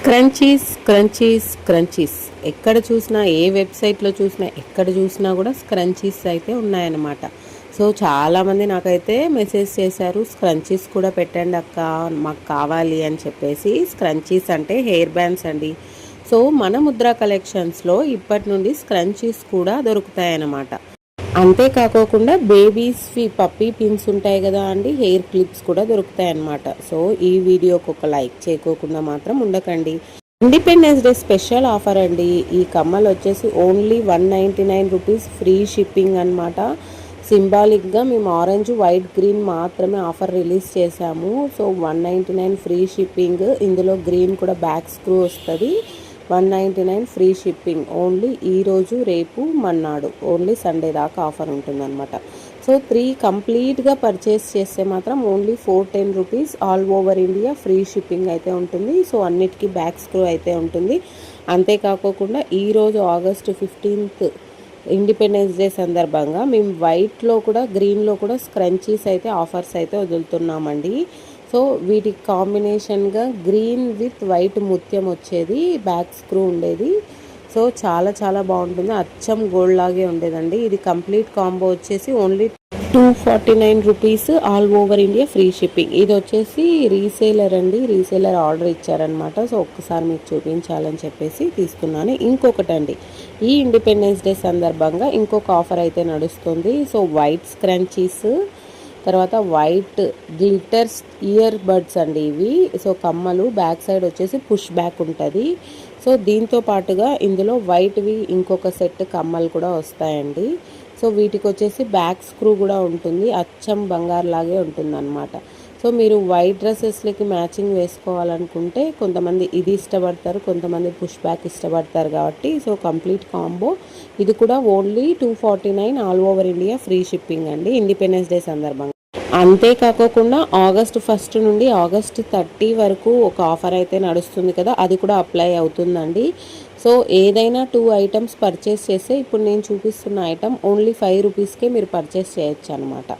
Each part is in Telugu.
క్రంచీస్ ఎక్కడ చూసినా ఏ వెబ్సైట్లో చూసినా ఎక్కడ చూసినా కూడా స్క్రంచీస్ అయితే ఉన్నాయన్నమాట. సో చాలామంది నాకైతే మెసేజ్ చేశారు, స్క్రంచీస్ కూడా పెట్టండి అక్క మాకు కావాలి అని చెప్పేసి. స్క్రంచీస్ అంటే హెయిర్ బ్యాండ్స్ అండి. సో మన ముద్రా కలెక్షన్స్లో ఇప్పటి నుండి స్క్రంచీస్ కూడా దొరుకుతాయన్నమాట. అంతేకాకోకుండా బేబీస్వి పప్పీ పిన్స్ ఉంటాయి కదా అండి, హెయిర్ క్లిప్స్ కూడా దొరుకుతాయి అన్నమాట. సో ఈ వీడియోకి ఒక లైక్ చేయకోకుండా మాత్రం ఉండకండి. ఇండిపెండెన్స్ డే స్పెషల్ ఆఫర్ అండి. ఈ కమ్మలు వచ్చేసి ఓన్లీ 199 రూపీస్ ఫ్రీ షిప్పింగ్ అనమాట. సింబాలిక్గా మేము ఆరెంజ్ వైట్ గ్రీన్ మాత్రమే ఆఫర్ రిలీజ్ చేశాము. So 199 free shipping. ఇందులో గ్రీన్ కూడా బ్యాక్ స్క్రూ వస్తుంది. 199 ఫ్రీ షిప్పింగ్. ఓన్లీ ఈరోజు రేపు మన్నాడు ఓన్లీ సండే దాకా ఆఫర్ ఉంటుందన్నమాట. సో 3 కంప్లీట్గా పర్చేస్ చేస్తే మాత్రం only 410 rupees all over India free shipping అయితే ఉంటుంది. సో అన్నిటికీ బ్యాక్ స్క్రూ అయితే ఉంటుంది. అంతేకాకుండా ఈరోజు ఆగస్టు 15th ఇండిపెండెన్స్ డే సందర్భంగా మేము వైట్లో కూడా గ్రీన్లో కూడా స్క్రంచీస్ అయితే ఆఫర్స్ అయితే వదులుతున్నామండి. సో వీటికి కాంబినేషన్గా గ్రీన్ విత్ వైట్ ముత్యం వచ్చేది, బ్యాక్ స్క్రూ ఉండేది. సో చాలా చాలా బాగుంటుంది, అచ్చం గోల్డ్ లాగే ఉండేదండి. ఇది కంప్లీట్ కాంబో వచ్చేసి only 249 rupees all over India free shipping. ఇది వచ్చేసి రీసేలర్ అండి, రీసేలర్ ఆర్డర్ ఇచ్చారనమాట. సో ఒక్కసారి మీకు చూపించాలని చెప్పేసి తీసుకున్నాను. ఇంకొకటి అండి, ఈ ఇండిపెండెన్స్ డే సందర్భంగా ఇంకొక ఆఫర్ అయితే నడుస్తుంది. సో వైట్ స్క్రంచీస్, తర్వాత వైట్ గ్లిటర్స్ ఇయర్ బడ్స్ అండి ఇవి. సో కమ్మలు బ్యాక్ సైడ్ వచ్చేసి పుష్ బ్యాక్ ఉంటుంది. సో దీంతో పాటుగా ఇందులో వైట్వి ఇంకొక సెట్ కమ్మలు కూడా వస్తాయండి. సో వీటికి వచ్చేసి బ్యాక్ స్క్రూ కూడా ఉంటుంది, అచ్చం బంగారు లాగే ఉంటుంది అనమాట. సో మీరు వైట్ డ్రెస్సెస్లకి మ్యాచింగ్ వేసుకోవాలనుకుంటే కొంతమంది ఇది ఇష్టపడతారు, కొంతమంది పుష్ బ్యాక్ ఇష్టపడతారు కాబట్టి సో కంప్లీట్ కాంబో. ఇది కూడా only 249 all over India free shipping అండి ఇండిపెండెన్స్ డే సందర్భంగా. అంతేకాకుండా ఆగస్టు 1 నుండి ఆగస్టు 30 వరకు ఒక ఆఫర్ అయితే నడుస్తుంది కదా, అది కూడా అప్లై అవుతుందండి. సో ఏదైనా 2 ఐటమ్స్ పర్చేస్ చేస్తే ఇప్పుడు నేను చూపిస్తున్న ఐటమ్ ఓన్లీ 5 రూపీస్కే మీరు పర్చేస్ చేయొచ్చు అనమాట.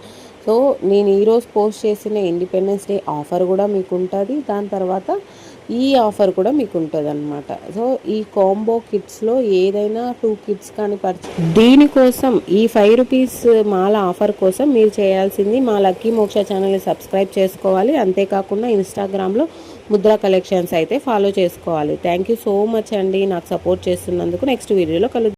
సో నేను ఈరోజు పోస్ట్ చేసిన ఇండిపెండెన్స్ డే ఆఫర్ కూడా మీకు ఉంటుంది, దాని తర్వాత ఈ ఆఫర్ కూడా మీకు ఉంటుంది అనమాట. సో ఈ కాంబో కిట్స్లో ఏదైనా 2 కిట్స్ కానీ దీనికోసం ఈ 5 రూపీస్ మాల ఆఫర్ కోసం మీరు చేయాల్సింది మా లక్కీ మోక్ష ఛానల్ని సబ్స్క్రైబ్ చేసుకోవాలి. అంతేకాకుండా ఇన్స్టాగ్రామ్లో ముద్రా కలెక్షన్స్ అయితే ఫాలో చేసుకోవాలి. థ్యాంక్ యూ సో మచ్ అండి నాకు సపోర్ట్ చేస్తున్నందుకు. నెక్స్ట్ వీడియోలో కలుద్దాం.